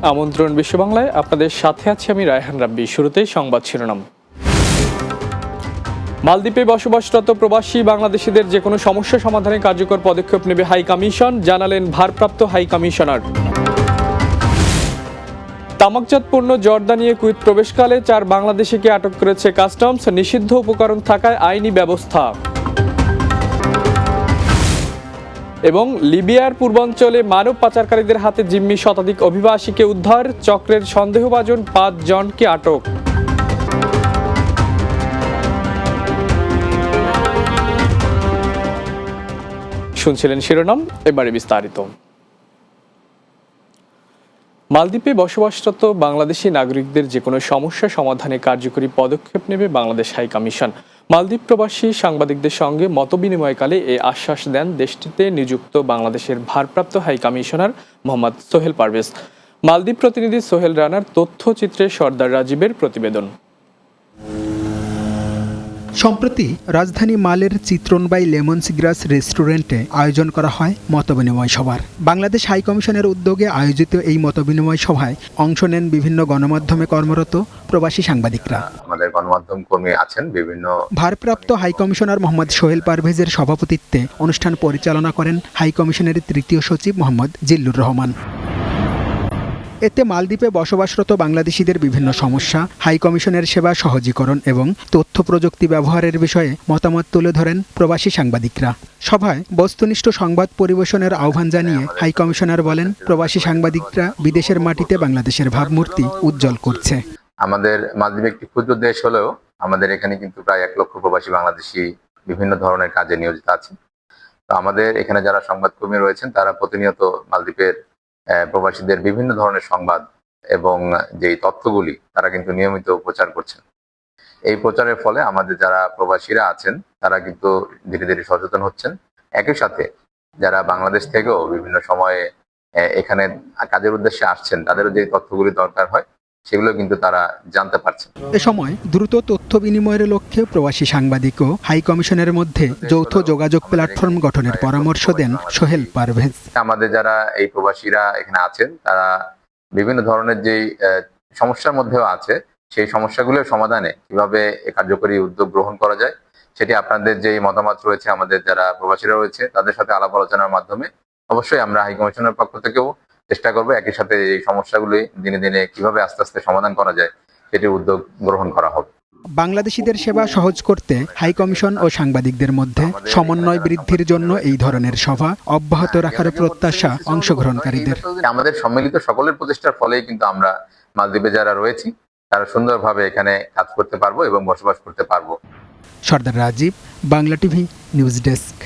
আমন্ত্রণ বিশ্ব বাংলায় আপনাদের সাথে আছি আমি রায়হান রাব্বি। শুরুতেই সংবাদ শিরোনাম। মালদ্বীপে বসবাসরত প্রবাসী বাংলাদেশিদের যে কোনো সমস্যা সমাধানে কার্যকর পদক্ষেপ নেবে হাই কমিশন, জানালেন ভারপ্রাপ্ত হাই কমিশনার। তামাকজাত পণ্য জর্দা নিয়ে কুয়েত প্রবেশকালে 4 বাংলাদেশিকে আটক করেছে কাস্টমস, নিষিদ্ধ উপকরণ থাকায় আইনি ব্যবস্থা। এবং লিবিয়ার পূর্বাঞ্চলে মানব পাচারকারীদের হাতে জিম্মি শতাধিক অভিবাসীকে উদ্ধার, চক্রের সন্দেহভাজন 5 জনকে আটক। শুনছিলেন শিরোনাম, এবারে বিস্তারিত। মালদ্বীপে বসবাসরত বাংলাদেশি নাগরিকদের যে কোনো সমস্যা সমাধানে কার্যকরী পদক্ষেপ নেবে বাংলাদেশ হাই কমিশন। মালদ্বীপ প্রবাসী সাংবাদিকদের সঙ্গে মতবিনিময়কালে এই আশ্বাস দেন দেশটিতে নিযুক্ত বাংলাদেশের ভারপ্রাপ্ত হাই কমিশনার মোহাম্মদ সোহেল পারভেজ। মালদ্বীপ প্রতিনিধি সোহেল রানার তথ্যচিত্রে সর্দার রাজীবের প্রতিবেদন। সম্প্রতি রাজধানী মালের চিত্রনবাই লেমন্স গ্রাস রেস্টুরেন্টে আয়োজন করা হয় মতবিনিময় সভার। বাংলাদেশ হাই কমিশনের উদ্যোগে আয়োজিত এই মতবিনিময় সভায় অংশ নেন বিভিন্ন গণমাধ্যমে কর্মরত প্রবাসী সাংবাদিকরা। আমাদের গণমাধ্যম কর্মী আছেন বিভিন্ন। ভারপ্রাপ্ত হাই কমিশনার মোহাম্মদ সোহেল পারভেজের সভাপতিত্বে অনুষ্ঠান পরিচালনা করেন হাই কমিশনের তৃতীয় সচিব মোহাম্মদ জিল্লুর রহমান। এতে মালদ্বীপে বসবাসরত বাংলাদেশিদের বিভিন্ন সমস্যা, হাই কমিশনের সেবা সহজীকরণ এবং তথ্য প্রযুক্তি ব্যবহারের বিষয়ে মতামত তুলে ধরেন প্রবাসী সাংবাদিকরা। সভায় বস্তুনিষ্ঠ সংবাদ পরিবেশনের আহ্বান জানিয়ে হাই কমিশনার বলেন, প্রবাসী সাংবাদিকরা বিদেশের মাটিতে বাংলাদেশের ভাবমূর্তি উজ্জ্বল করছে। আমাদের মালদ্বীপ একটি ক্ষুদ্র দেশ হলেও আমাদের এখানে কিন্তু প্রায় 1 লক্ষ প্রবাসী বাংলাদেশি বিভিন্ন ধরনের কাজে নিয়োজিত আছে। তো আমাদের এখানে যারা সংবাদকর্মী রয়েছেন তারা প্রতিনিয়ত মালদ্বীপের প্রবাসীদের বিভিন্ন ধরনের সংবাদ এবং যেই তথ্যগুলি তারা কিন্তু নিয়মিত প্রচার করছেন। এই প্রচারের ফলে আমাদের যারা প্রবাসীরা আছেন তারা কিন্তু ধীরে ধীরে সচেতন হচ্ছেন। একই সাথে যারা বাংলাদেশ থেকেও বিভিন্ন সময়ে এখানে কাজের উদ্দেশ্যে আসছেন তাদেরও যে তথ্যগুলি দরকার হয় সেগুলো কিন্তু তারা জানতে পারছেন। এ সময় দ্রুত তথ্য বিনিময়ের লক্ষ্যে প্রবাসী সাংবাদিক ও হাই কমিশনের মধ্যে যৌথ যোগাযোগ প্ল্যাটফর্ম গঠনের পরামর্শ দেন সোহেল পারভেজ। আমাদের যারা এই প্রবাসীরা এখানে আছেন তারা বিভিন্ন ধরনের যেই সমস্যার মধ্যেও আছে সেই সমস্যাগুলোর সমাধানে কিভাবে কার্যকরী উদ্যোগ গ্রহণ করা যায় সেটি আপনাদের যেই মতামত রয়েছে, আমাদের যারা প্রবাসীরা রয়েছে তাদের সাথে আলাপ আলোচনার মাধ্যমে অবশ্যই আমরা হাই কমিশনের পক্ষ থেকেও চেষ্টা করবো একই সাথে এই সমস্যাগুলি দিনে দিনে কিভাবে আস্তে আস্তে সমাধান করা যায় সেটির উদ্যোগ গ্রহণ করা হবে। বাংলাদেশিদের সেবা সহজ করতে হাই কমিশন ও সাংবাদিকদের মধ্যে সমন্বয় বৃদ্ধির জন্য এই ধরনের সভা অব্যাহত রাখার প্রত্যাশা অংশগ্রহণকারীদের। আমাদের সম্মিলিত সকলের প্রচেষ্টার ফলেই কিন্তু আমরা মালদ্বীপে যারা রয়েছি তারা সুন্দরভাবে এখানে কাজ করতে পারবো এবং বসবাস করতে পারবো। Sardar Rajib, Bangla TV, news desk.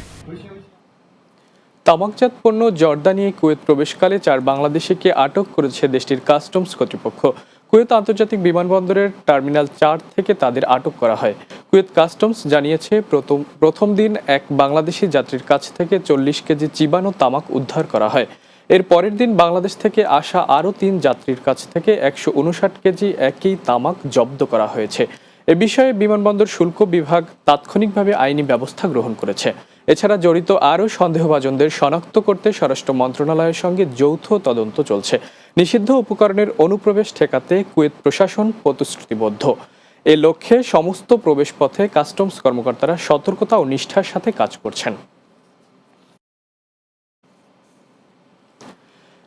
তামাকজাত পণ্য জর্দা নিয়ে কুয়েত প্রবেশকালে 4 বাংলাদেশিকে আটক করেছে দেশটির কাস্টমস কর্তৃপক্ষ। কুয়েত আন্তর্জাতিক বিমানবন্দরের টার্মিনাল 4 থেকে তাদের আটক করা হয়। কুয়েত কাস্টমস জানিয়েছে প্রথম দিন এক বাংলাদেশি যাত্রীর কাছ থেকে 40 কেজি চিবানো তামাক উদ্ধার করা হয়। এর পরের দিন বাংলাদেশ থেকে আসা আরও 3 যাত্রীর কাছ থেকে 159 কেজি একই তামাক জব্দ করা হয়েছে। এ বিষয়ে বিমানবন্দর শুল্ক বিভাগ তাৎক্ষণিকভাবে আইনি ব্যবস্থা গ্রহণ করেছে। এছাড়া জড়িত আরও সন্দেহভাজনদের শনাক্ত করতে স্বরাষ্ট্র মন্ত্রণালয়ের সঙ্গে যৌথ তদন্ত চলছে। নিষিদ্ধ উপকরণের অনুপ্রবেশ ঠেকাতে কুয়েত প্রশাসন প্রতিশ্রুতিবদ্ধ। এ লক্ষ্যে সমস্ত প্রবেশপথে কাস্টমস কর্মকর্তারা সতর্কতা ও নিষ্ঠার সাথে কাজ করছেন।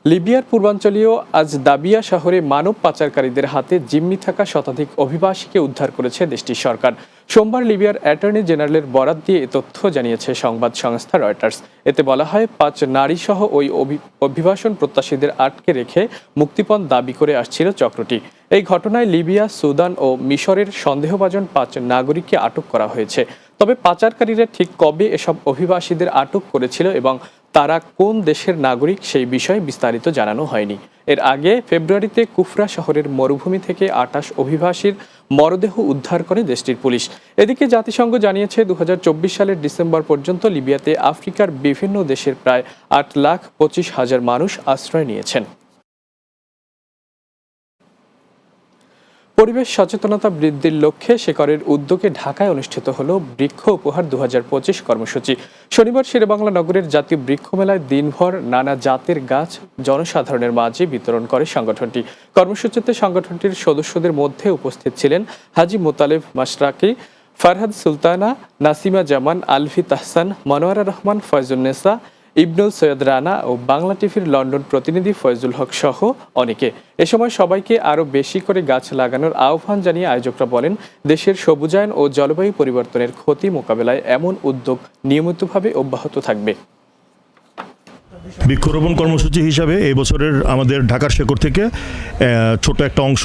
লিবিয়ার পূর্বাঞ্চলীয় আজদাবিয়া শহরে মানব পাচারকারীদের হাতে জিম্মি থাকা শতাধিক অভিবাসীকে উদ্ধার করেছে দেশটির সরকার। সোমবার লিবিয়ার অ্যাটর্নি জেনারেলের বরাত দিয়ে এ তথ্য জানিয়েছে সংবাদ সংস্থা রয়টার্স। এতে বলা হয়, 5 নারী সহ ওই অভিবাসন প্রত্যাশীদের আটকে রেখে মুক্তিপণ দাবি করে আসছিল চক্রটি। এই ঘটনায় লিবিয়া, সুদান ও মিশরের সন্দেহভাজন 5 নাগরিককে আটক করা হয়েছে। তবে পাচারকারীরা ঠিক কবে এসব অভিবাসীদের আটক করেছিল এবং তারা কোন দেশের নাগরিক সেই বিষয়ে বিস্তারিত জানানো হয়নি। এর আগে ফেব্রুয়ারিতে কুফরা শহরের মরুভূমি থেকে 28 অভিবাসীর মরদেহ উদ্ধার করে দেশটির পুলিশ। এদিকে জাতিসংঘ জানিয়েছে 2024 সালের ডিসেম্বর পর্যন্ত লিবিয়াতে আফ্রিকার বিভিন্ন দেশের প্রায় 8,25,000 মানুষ আশ্রয় নিয়েছেন। পরিবেশ সচেতনতা বৃদ্ধির লক্ষ্যে শেকরের উদ্যোগে ঢাকায় অনুষ্ঠিত হলো বৃক্ষ উপহার 2025 কর্মসূচি। শনিবার শেরেবাংলা নগরের জাতীয় বৃক্ষ মেলায় দিনভর নানা জাতের গাছ জনসাধারণের মাঝে বিতরণ করে সংগঠনটি। কর্মসূচিতে সংগঠনটির সদস্যদের মধ্যে উপস্থিত ছিলেন হাজী মোতালেব মাশরাকি, ফারহাদ সুলতানা, নাসিমা জামান, আলফি তাহসান, মনোয়ারা রহমান, ফয়জুন্নেসা, ইবনুল সৈয়দ রানা ও বাংলা টিভির লন্ডন প্রতিনিধি ফয়জুল হক সহ অনেকে। এ সময় সবাইকে আরও বেশি করে গাছ লাগানোর আহ্বান জানিয়ে আয়োজকরা বলেন, দেশের সবুজায়ন ও জলবায়ু পরিবর্তনের ক্ষতি মোকাবেলায় এমন উদ্যোগ নিয়মিতভাবে অব্যাহত থাকবে। বৃক্ষরোপণ কর্মসূচি হিসাবে এই বছরের আমাদের ঢাকার শেকর থেকে ছোট একটা অংশ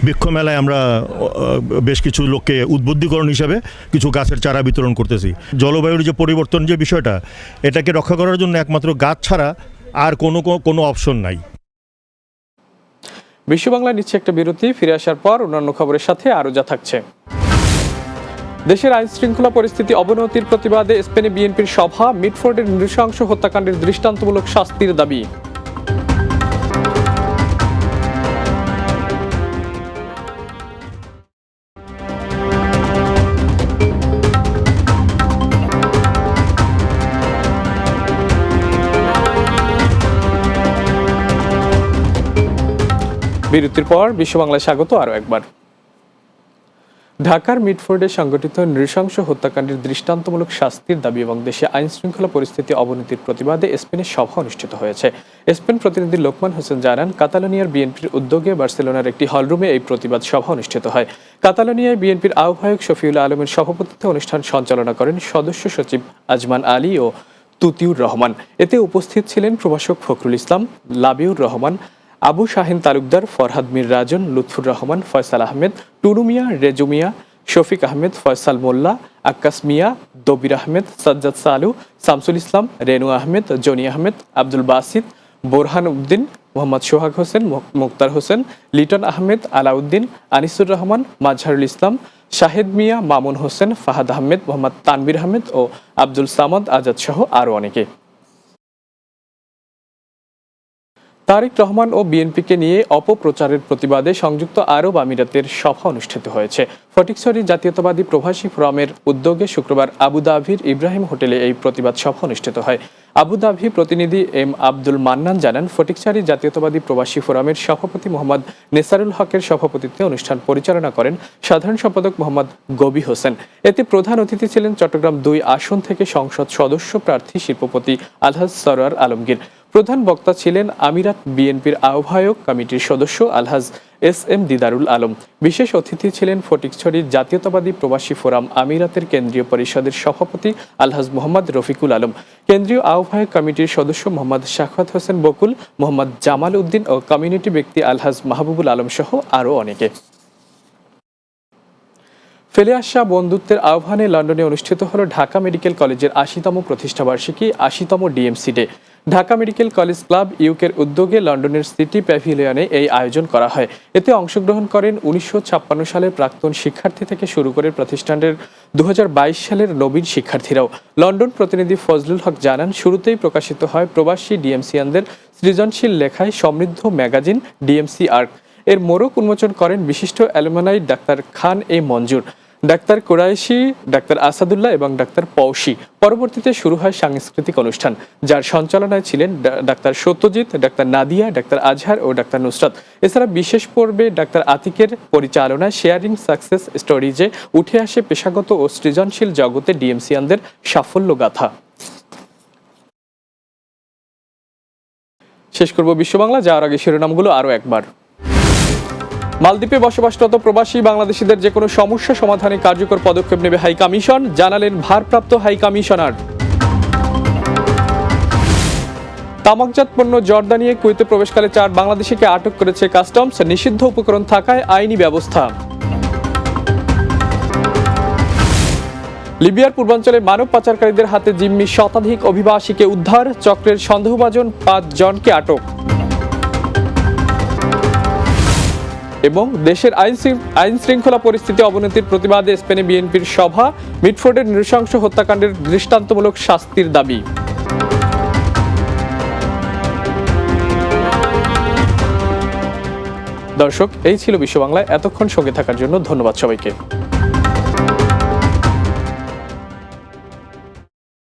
বৃক্ষ মেলায় আমরা বেশ কিছু লোককে উদ্বুদ্ধীকরণ হিসাবে কিছু গাছের চারা বিতরণ করতেছি। জলবায়ুর যে পরিবর্তন যে বিষয়টা, এটাকে রক্ষা করার জন্য একমাত্র গাছ ছাড়া আর কোনো অপশন নাই। বিশ্ব বাংলা নিচ্ছে একটা বিরতি, ফিরে আসার পর অন্যান্য খবরের সাথে আরও যা থাকছে। দেশের আইন শৃঙ্খলা পরিস্থিতি অবনতির প্রতিবাদে স্পেনে বিএনপির সভা, মিডফোর্ডের নৃশংস হত্যাকাণ্ডের দৃষ্টান্তমূলক শাস্তির দাবি। বিরতির পর বিশ্ব বাংলায় স্বাগত আরও একবার। ঢাকার মিডফোর্ডে সংঘটিত নৃশংস হত্যাকাণ্ডের দৃষ্টান্তমূলক শাস্তির দাবি এবং দেশে আইন শৃঙ্খলা পরিস্থিতি অবনতির প্রতিবাদে স্পেনে সভা অনুষ্ঠিত হয়েছে। স্পেন প্রতিনিধি লোকমান হোসেন জানান, কাতালোনিয়ার বিএনপির উদ্যোগে বার্সেলোনার একটি হলরুমে এই প্রতিবাদ সভা অনুষ্ঠিত হয়। কাতালোনিয়ায় বিএনপির আহ্বায়ক শফিউল আলমের সভাপতিত্বে অনুষ্ঠান সঞ্চালনা করেন সদস্য সচিব আজমান আলী ও তুতিউর রহমান। এতে উপস্থিত ছিলেন প্রভাষক ফখরুল ইসলাম, লাবিউর রহমান, আবু শাহিন তালুকদার, ফরহাদ মির রাজন, লুৎফুর রহমান, ফয়সাল আহমেদ, টুনু মিয়া, রেজু মিয়া, শফিক আহমেদ, ফয়সাল মোল্লা, আক্কাস মিয়া, দবির আহমেদ, সাজ্জাদ সালু, শামসুল ইসলাম, রেনু আহমেদ, জনি আহমেদ, আব্দুল বাসিত, বোরহান উদ্দিন, মোহাম্মদ সোহাগ হোসেন, মুক্তার হোসেন, লিটন আহমেদ, আলাউদ্দিন, আনিসুর রহমান, মাজহারুল ইসলাম, শাহেদ মিয়া, মামুন হোসেন, ফাহাদ আহমেদ, মোহাম্মদ তানবির আহমেদ ও আব্দুল সামাদ আজাদ সহ আরও অনেকে। তারেক রহমান ও বিএনপিকে নিয়ে অপপ্রচারের প্রতিবাদে সংযুক্ত আরব আমিরাতের সভা অনুষ্ঠিত হয়েছে। ফটিকছড়ি জাতীয়তাবাদী প্রবাসী ফোরামের উদ্যোগে শুক্রবার আবুধাবির ইব্রাহিম হোটেলে এই প্রতিবাদ সভা অনুষ্ঠিত হয়। আবুধাবি প্রতিনিধি এম আব্দুল মান্নান জানান, ফটিকছড়ি জাতীয়তাবাদী প্রবাসী ফোরামের সভাপতি মোহাম্মদ নেসারুল হকের সভাপতিত্বে অনুষ্ঠান পরিচালনা করেন সাধারণ সম্পাদক মোহাম্মদ গবি হোসেন। এতে প্রধান অতিথি ছিলেন চট্টগ্রাম 2 আসন থেকে সংসদ সদস্য প্রার্থী শিল্পপতি আলহাজ সরোয়ার আলমগীর। প্রধান বক্তা ছিলেন আমিরাত বিএনপির আহ্বায়ক কমিটির সদস্য আলহাজ এস.এম. দিদারুল আলম। বিশেষ অতিথি ছিলেন ফটিকছড়ি জাতীয়তাবাদী প্রবাসী ফোরাম আমিরাতের কেন্দ্রীয় পরিষদের সভাপতি আলহাজ মোহাম্মদ রফিকুল আলম, কেন্দ্রীয় আহ্বায়ক কমিটির সদস্য মোহাম্মদ শাখাওয়াত হোসেন বকুল, মোহাম্মদ জামাল উদ্দিন ও কমিউনিটি ব্যক্তি আলহাজ মাহবুবুল আলম সহ আরও অনেকে। ফেলে আসা বন্ধুত্বের আহ্বানে লন্ডনে অনুষ্ঠিত হলো ঢাকা মেডিকেল কলেজের 80তম প্রতিষ্ঠাবার্ষিকী, 80তম DMC day. Dhaka medical college club ইউকের উদ্যোগে লন্ডনের সিটি প্যাভিলিয়নে এই আয়োজন করা হয়। এতে অংশগ্রহণ করেন 1956 সালের প্রাক্তন শিক্ষার্থী থেকে শুরু করে প্রতিষ্ঠানের 2022 সালের নবীন শিক্ষার্থীরাও। লন্ডন প্রতিনিধি ফজলুল হক জানান, শুরুতেই প্রকাশিত হয় প্রবাসী ডিএমসিয়ানদের সৃজনশীল লেখায় সমৃদ্ধ ম্যাগাজিন ডিএমসি আর্ক। এর মোড়ক উন্মোচন করেন বিশিষ্ট অ্যালুমনাই ডাক্তার খান এ মঞ্জুর, ডাক্তার কুরাইশি, ডাক্তার আসাদুল্লাহ এবং ডাক্তার পৌশি। পরবর্তীতে শুরু হয় সাংস্কৃতিক অনুষ্ঠান, যার সঞ্চালনায় ছিলেন doctor Satyajit, doctor Nadia, doctor Azhar ও ডাক্তার নুসরাত। এছাড়া বিশেষ পর্বে ডাক্তার আতিকের পরিচালনায় শেয়ারিং সাকসেস স্টোরিজে উঠে আসে পেশাগত ও সৃজনশীল জগতে ডিএমসিয়ানদের সাফল্য গাথা। শেষ করব বিশ্ব বাংলা, যাওয়ার আগে শিরোনামগুলো আরও একবার। মালদ্বীপে বসবাসরত প্রবাসী বাংলাদেশিদের যে কোনো সমস্যা সমাধানে কার্যকর পদক্ষেপ নেবে হাই কমিশন, জানালেন ভারপ্রাপ্ত হাই কমিশনার। তামাকজাত পণ্য জর্দা নিয়ে কুয়েতে প্রবেশকালে 4 বাংলাদেশিকে আটক করেছে কাস্টমস, নিষিদ্ধ উপকরণ থাকায় আইনি ব্যবস্থা। লিবিয়ার পূর্বাঞ্চলে মানব পাচারকারীদের হাতে জিম্মি শতাধিক অভিবাসীকে উদ্ধার, চক্রের সন্দেহভাজন 5 জনকে আটক। এবং দেশের আইন শৃঙ্খলা পরিস্থিতি অবনতির প্রতিবাদে স্পেনে বিএনপির সভা, মিডফোর্ডের নৃশংস হত্যাকাণ্ডের দৃষ্টান্তমূলক শাস্তির দাবি। দর্শক, এই ছিল বিশ্ব বাংলায়। এতক্ষণ সঙ্গে থাকার জন্য ধন্যবাদ সবাইকে।